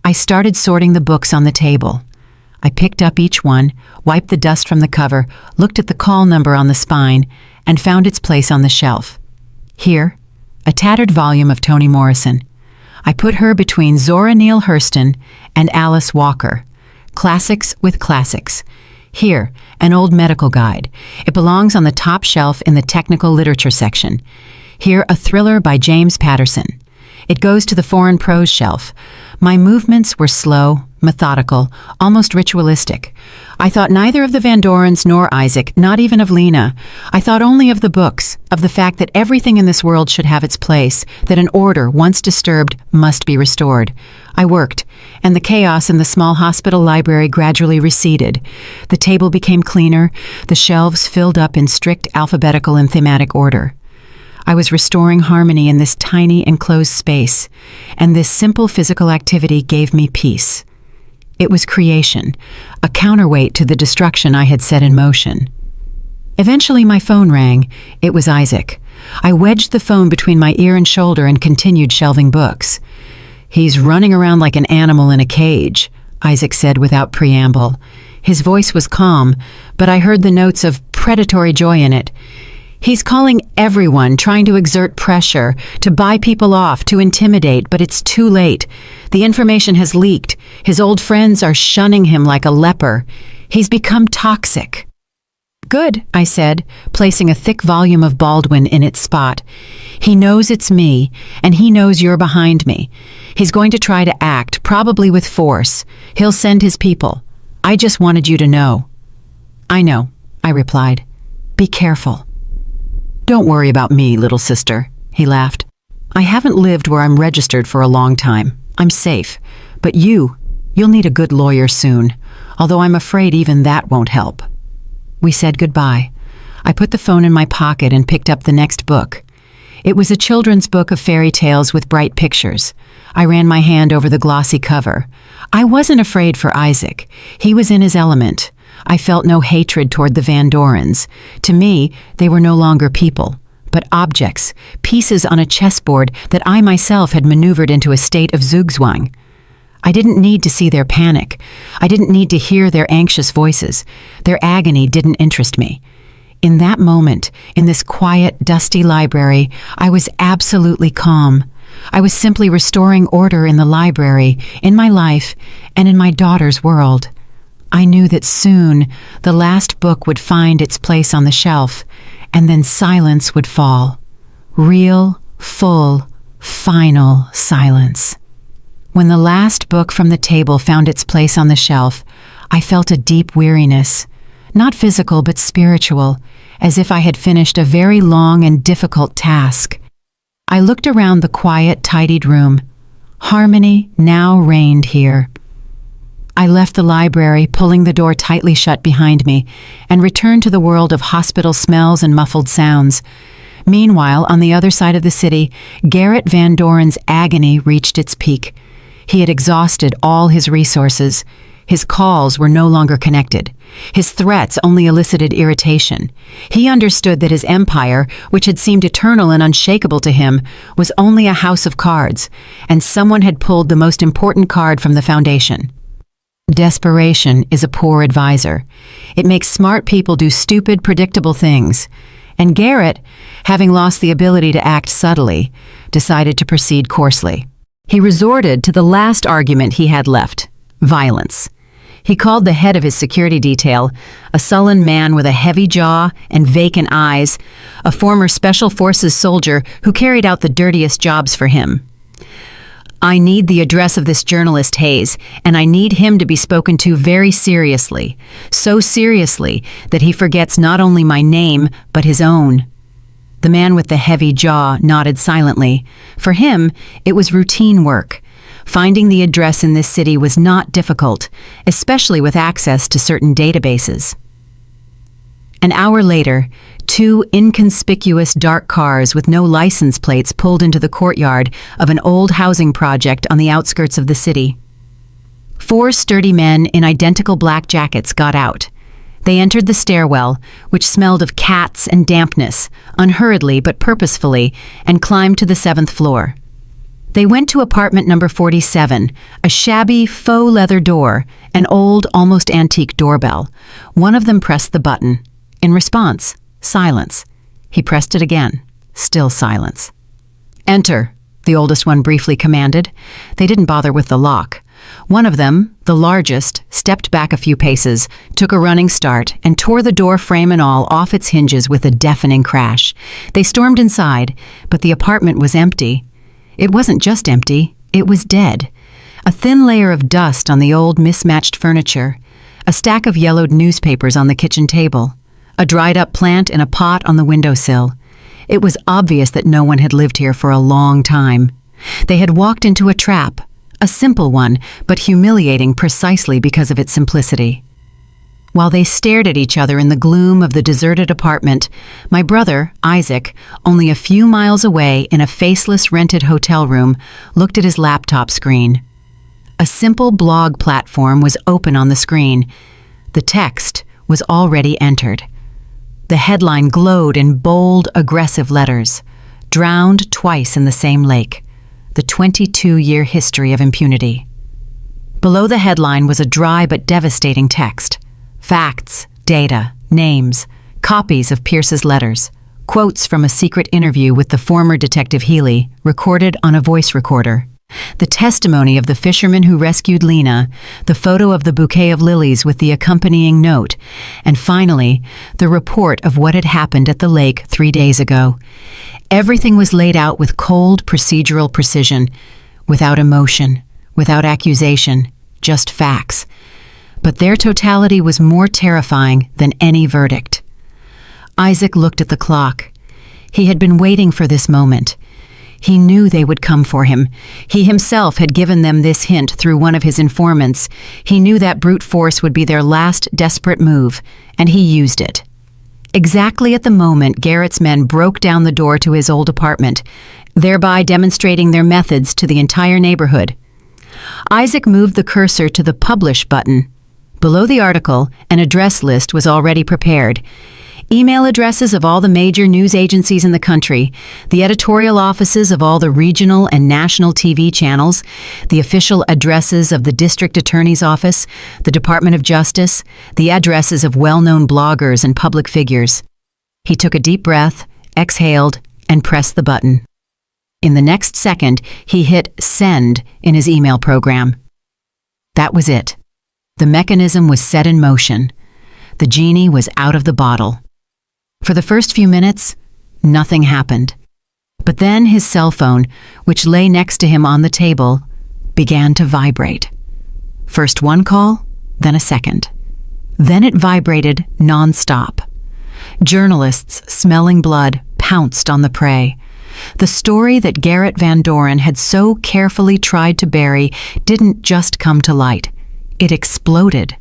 I started sorting the books on the table. I picked up each one, wiped the dust from the cover, looked at the call number on the spine, and found its place on the shelf. Here, a tattered volume of Toni Morrison. I put her between Zora Neale Hurston and Alice Walker. Classics with classics. Here, an old medical guide. It belongs on the top shelf in the technical literature section. Here, a thriller by James Patterson. It goes to the foreign prose shelf. My movements were slow, methodical, almost ritualistic. I thought neither of the Van Dorens nor Isaac, not even of Lena. I thought only of the books, of the fact that everything in this world should have its place, that an order, once disturbed, must be restored. I worked, and the chaos in the small hospital library gradually receded. The table became cleaner, the shelves filled up in strict alphabetical and thematic order. I was restoring harmony in this tiny enclosed space, and this simple physical activity gave me peace. It was creation, a counterweight to the destruction I had set in motion. Eventually my phone rang. It was Isaac. I wedged the phone between my ear and shoulder and continued shelving books. "He's running around like an animal in a cage," Isaac said without preamble. His voice was calm, but I heard the notes of predatory joy in it. "He's calling everyone, trying to exert pressure, to buy people off, to intimidate, but it's too late. The information has leaked. His old friends are shunning him like a leper. He's become toxic." "Good," I said, placing a thick volume of Baldwin in its spot. "He knows it's me, and he knows you're behind me. He's going to try to act, probably with force. He'll send his people. I just wanted you to know." "I know," I replied. "Be careful." "Don't worry about me, little sister," he laughed. "I haven't lived where I'm registered for a long time. I'm safe. But you'll need a good lawyer soon, although I'm afraid even that won't help." We said goodbye. I put the phone in my pocket and picked up the next book. It was a children's book of fairy tales with bright pictures. I ran my hand over the glossy cover. I wasn't afraid for Isaac. He was in his element. I felt no hatred toward the Van Dorens. To me, they were no longer people, but objects, pieces on a chessboard that I myself had maneuvered into a state of zugzwang. I didn't need to see their panic. I didn't need to hear their anxious voices. Their agony didn't interest me. In that moment, in this quiet, dusty library, I was absolutely calm. I was simply restoring order in the library, in my life, and in my daughter's world. I knew that soon the last book would find its place on the shelf, and then silence would fall. Real, full, final silence. When the last book from the table found its place on the shelf, I felt a deep weariness, not physical but spiritual, as if I had finished a very long and difficult task. I looked around the quiet, tidied room. Harmony now reigned here. I left the library, pulling the door tightly shut behind me, and returned to the world of hospital smells and muffled sounds. Meanwhile, on the other side of the city, Garrett Van Doren's agony reached its peak. He had exhausted all his resources. His calls were no longer connected. His threats only elicited irritation. He understood that his empire, which had seemed eternal and unshakable to him, was only a house of cards, and someone had pulled the most important card from the foundation. Desperation is a poor advisor. It makes smart people do stupid, predictable things. And Garrett, having lost the ability to act subtly, decided to proceed coarsely. He resorted to the last argument he had left: violence. He called the head of his security detail, a sullen man with a heavy jaw and vacant eyes, a former Special Forces soldier who carried out the dirtiest jobs for him. "I need the address of this journalist, Hayes, and I need him to be spoken to very seriously, so seriously that he forgets not only my name, but his own." The man with the heavy jaw nodded silently. For him, it was routine work. Finding the address in this city was not difficult, especially with access to certain databases. An hour later, two inconspicuous dark cars with no license plates pulled into the courtyard of an old housing project on the outskirts of the city. Four sturdy men in identical black jackets got out. They entered the stairwell, which smelled of cats and dampness, unhurriedly but purposefully, and climbed to the 7th floor. They went to apartment number 47, a shabby faux leather door, an old, almost antique doorbell. One of them pressed the button. In response, silence. He pressed it again. Still silence. "Enter," the oldest one briefly commanded. They didn't bother with the lock. One of them, the largest, stepped back a few paces, took a running start, and tore the door frame and all off its hinges with a deafening crash. They stormed inside, but the apartment was empty. It wasn't just empty, it was dead. A thin layer of dust on the old, mismatched furniture, a stack of yellowed newspapers on the kitchen table, a dried-up plant in a pot on the windowsill. It was obvious that no one had lived here for a long time. They had walked into a trap, a simple one, but humiliating precisely because of its simplicity. While they stared at each other in the gloom of the deserted apartment, my brother, Isaac, only a few miles away in a faceless rented hotel room, looked at his laptop screen. A simple blog platform was open on the screen. The text was already entered. The headline glowed in bold, aggressive letters. Drowned twice in the same lake. The 22-year history of impunity. Below the headline was a dry but devastating text. Facts, data, names, copies of Pierce's letters, quotes from a secret interview with the former Detective Healy, recorded on a voice recorder. The testimony of the fisherman who rescued Lena, the photo of the bouquet of lilies with the accompanying note, and finally, the report of what had happened at the lake 3 days ago. Everything was laid out with cold, procedural precision, without emotion, without accusation, just facts. But their totality was more terrifying than any verdict. Isaac looked at the clock. He had been waiting for this moment. He knew they would come for him. He himself had given them this hint through one of his informants. He knew that brute force would be their last desperate move, and he used it. Exactly at the moment Garrett's men broke down the door to his old apartment, thereby demonstrating their methods to the entire neighborhood. Isaac moved the cursor to the Publish button. Below the article, an address list was already prepared. Email addresses of all the major news agencies in the country, the editorial offices of all the regional and national TV channels, the official addresses of the district attorney's office, the Department of Justice, the addresses of well-known bloggers and public figures. He took a deep breath, exhaled, and pressed the button. In the next second, he hit send in his email program. That was it. The mechanism was set in motion. The genie was out of the bottle. For the first few minutes, nothing happened. But then his cell phone, which lay next to him on the table, began to vibrate. First one call, then a second. Then it vibrated non-stop. Journalists, smelling blood, pounced on the prey. The story that Garrett Van Doren had so carefully tried to bury didn't just come to light. It exploded.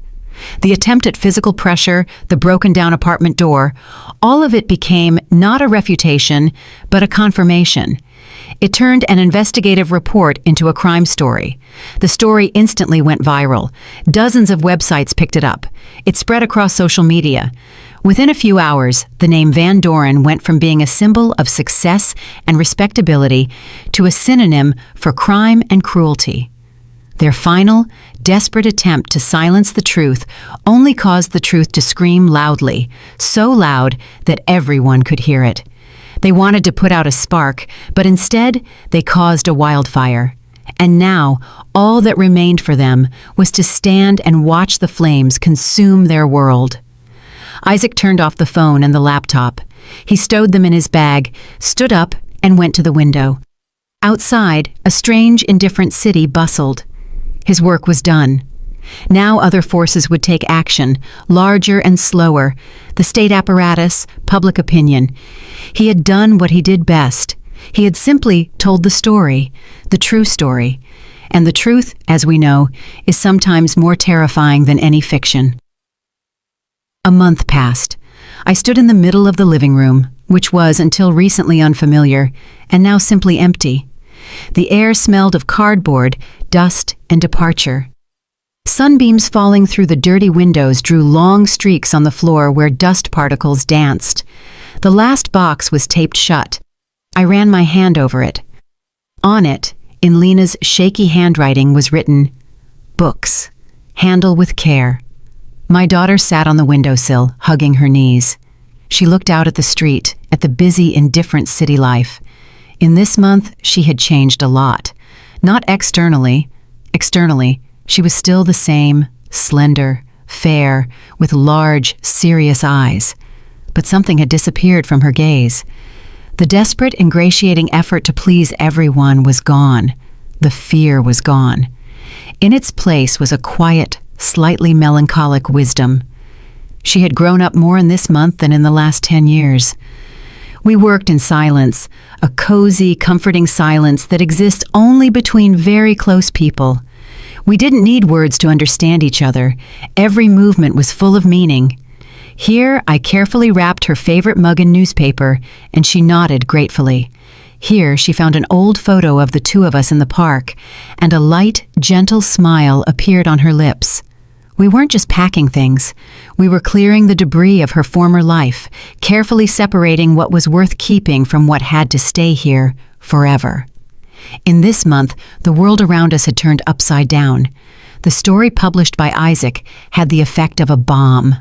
The attempt at physical pressure, the broken-down apartment door, all of it became not a refutation, but a confirmation. It turned an investigative report into a crime story. The story instantly went viral. Dozens of websites picked it up. It spread across social media. Within a few hours, the name Van Doren went from being a symbol of success and respectability to a synonym for crime and cruelty. Their final, desperate attempt to silence the truth only caused the truth to scream loudly, so loud that everyone could hear it. They wanted to put out a spark, but instead they caused a wildfire. And now, all that remained for them was to stand and watch the flames consume their world. Isaac turned off the phone and the laptop. He stowed them in his bag, stood up, and went to the window. Outside, a strange, indifferent city bustled. His work was done. Now other forces would take action, larger and slower, the state apparatus, public opinion. He had done what he did best. He had simply told the story, the true story. And the truth, as we know, is sometimes more terrifying than any fiction. A month passed. I stood in the middle of the living room, which was until recently unfamiliar, and now simply empty. The air smelled of cardboard, dust, and departure. Sunbeams falling through the dirty windows drew long streaks on the floor where dust particles danced. The last box was taped shut. I ran my hand over it. On it, in Lena's shaky handwriting, was written, "Books. Handle with care." My daughter sat on the windowsill, hugging her knees. She looked out at the street, at the busy, indifferent city life. In this month, she had changed a lot. Not externally. Externally, she was still the same, slender, fair, with large, serious eyes. But something had disappeared from her gaze. The desperate, ingratiating effort to please everyone was gone. The fear was gone. In its place was a quiet, slightly melancholic wisdom. She had grown up more in this month than in the last 10 years. We worked in silence, a cozy, comforting silence that exists only between very close people. We didn't need words to understand each other. Every movement was full of meaning. Here, I carefully wrapped her favorite mug in newspaper, and she nodded gratefully. Here, she found an old photo of the two of us in the park, and a light, gentle smile appeared on her lips. We weren't just packing things. We were clearing the debris of her former life, carefully separating what was worth keeping from what had to stay here forever. In this month, the world around us had turned upside down. The story published by Isaac had the effect of a bomb.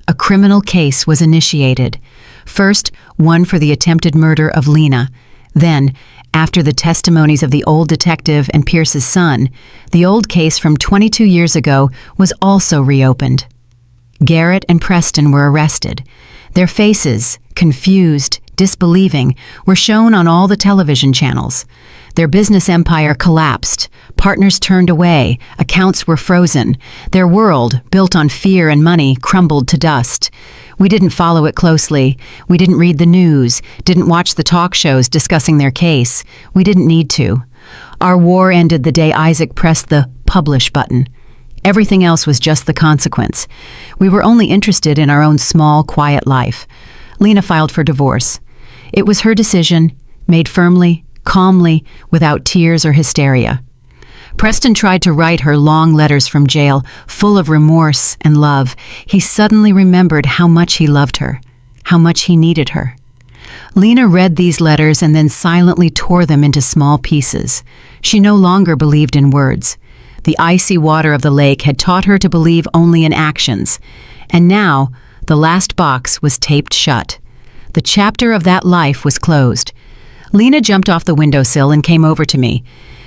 A criminal case was initiated. First, one for the attempted murder of Lena. Then, after the testimonies of the old detective and Pierce's son, the old case from 22 years ago was also reopened. Garrett and Preston were arrested. Their faces, confused, disbelieving, were shown on all the television channels. Their business empire collapsed. Partners turned away. Accounts were frozen. Their world, built on fear and money, crumbled to dust. We didn't follow it closely. We didn't read the news, didn't watch the talk shows discussing their case. We didn't need to. Our war ended the day Isaac pressed the publish button. Everything else was just the consequence. We were only interested in our own small, quiet life. Lena filed for divorce. It was her decision, made firmly, calmly, without tears or hysteria. Preston tried to write her long letters from jail, full of remorse and love. He suddenly remembered how much he loved her, how much he needed her. Lena read these letters and then silently tore them into small pieces. She no longer believed in words. The icy water of the lake had taught her to believe only in actions. And now, the last box was taped shut. The chapter of that life was closed. Lena jumped off the windowsill and came over to me.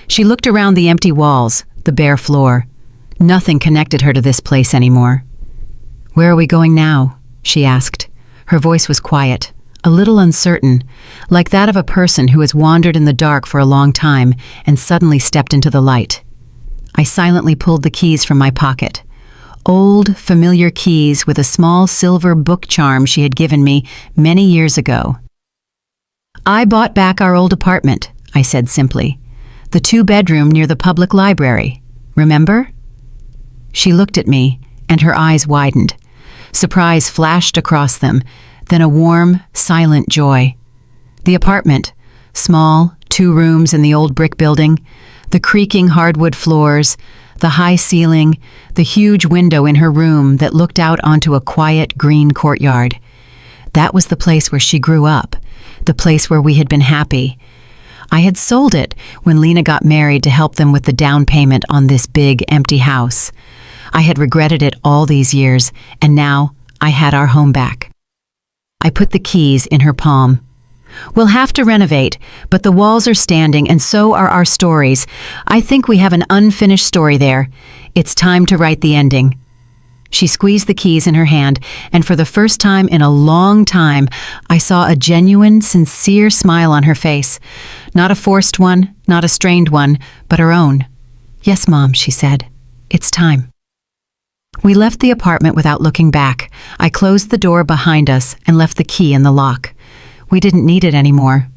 She looked around the empty walls, the bare floor. Nothing connected her to this place anymore. "Where are we going now?" she asked. Her voice was quiet, a little uncertain, like that of a person who has wandered in the dark for a long time and suddenly stepped into the light. I silently pulled the keys from my pocket. Old, familiar keys with a small silver book charm she had given me many years ago. "I bought back our old apartment," I said simply. "The 2-bedroom near the public library. Remember?" She looked at me, and her eyes widened. Surprise flashed across them, then a warm, silent joy. The apartment, small, 2 rooms in the old brick building, the creaking hardwood floors, the high ceiling, the huge window in her room that looked out onto a quiet green courtyard. That was the place where she grew up, the place where we had been happy. I had sold it when Lena got married to help them with the down payment on this big, empty house. I had regretted it all these years, and now I had our home back. I put the keys in her palm. "We'll have to renovate, but the walls are standing and so are our stories. I think we have an unfinished story there. It's time to write the ending." She squeezed the keys in her hand, and for the first time in a long time, I saw a genuine, sincere smile on her face. Not a forced one, not a strained one, but her own. "Yes, Mom," she said. "It's time." We left the apartment without looking back. I closed the door behind us and left the key in the lock. We didn't need it anymore.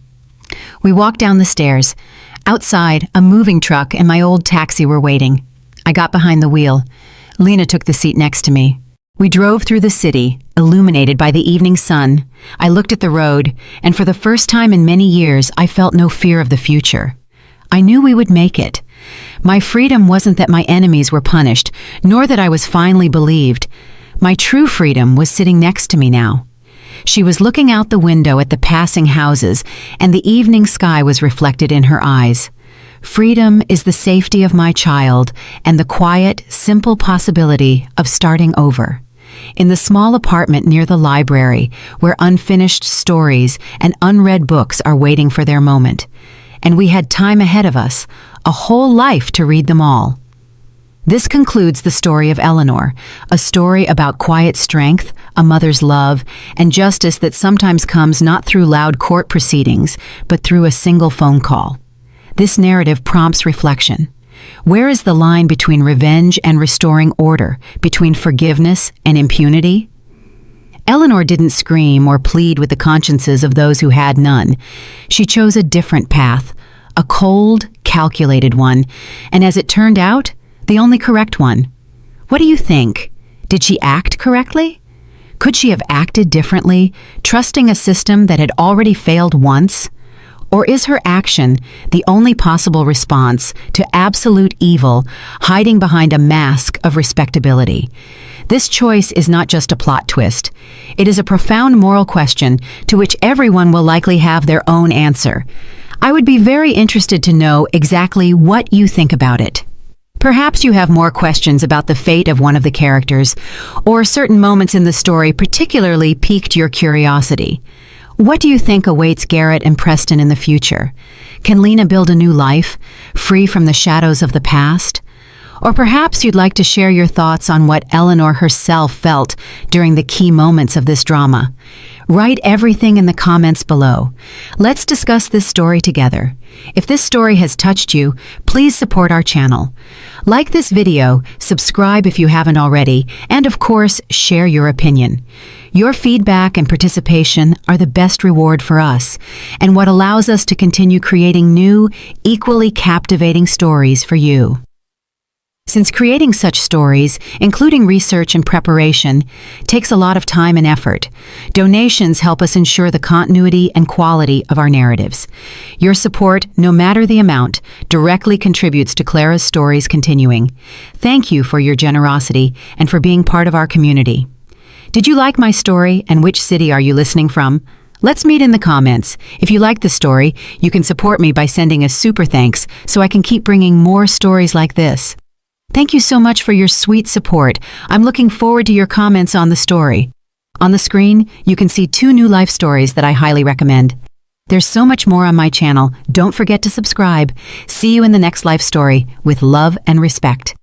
We walked down the stairs. Outside, a moving truck and my old taxi were waiting. I got behind the wheel. Lena took the seat next to me. We drove through the city, illuminated by the evening sun. I looked at the road, and for the first time in many years, I felt no fear of the future. I knew we would make it. My freedom wasn't that my enemies were punished, nor that I was finally believed. My true freedom was sitting next to me now. She was looking out the window at the passing houses, and the evening sky was reflected in her eyes. Freedom is the safety of my child and the quiet, simple possibility of starting over. In the small apartment near the library, where unfinished stories and unread books are waiting for their moment. And we had time ahead of us, a whole life to read them all. This concludes the story of Eleanor, a story about quiet strength, a mother's love, and justice that sometimes comes not through loud court proceedings, but through a single phone call. This narrative prompts reflection. Where is the line between revenge and restoring order, between forgiveness and impunity? Eleanor didn't scream or plead with the consciences of those who had none. She chose a different path, a cold, calculated one, and as it turned out, the only correct one. What do you think? Did she act correctly? Could she have acted differently, trusting a system that had already failed once? Or is her action the only possible response to absolute evil hiding behind a mask of respectability? This choice is not just a plot twist. It is a profound moral question to which everyone will likely have their own answer. I would be very interested to know exactly what you think about it. Perhaps you have more questions about the fate of one of the characters, or certain moments in the story particularly piqued your curiosity. What do you think awaits Garrett and Preston in the future? Can Lena build a new life, free from the shadows of the past? Or perhaps you'd like to share your thoughts on what Eleanor herself felt during the key moments of this drama. Write everything in the comments below. Let's discuss this story together. If this story has touched you, please support our channel. Like this video, subscribe if you haven't already, and of course, share your opinion. Your feedback and participation are the best reward for us, and what allows us to continue creating new, equally captivating stories for you. Since creating such stories, including research and preparation, takes a lot of time and effort, donations help us ensure the continuity and quality of our narratives. Your support, no matter the amount, directly contributes to Clara's stories continuing. Thank you for your generosity and for being part of our community. Did you like my story, and which city are you listening from? Let's meet in the comments. If you like the story, you can support me by sending a super thanks so I can keep bringing more stories like this. Thank you so much for your sweet support. I'm looking forward to your comments on the story. On the screen, you can see 2 new life stories that I highly recommend. There's so much more on my channel. Don't forget to subscribe. See you in the next life story with love and respect.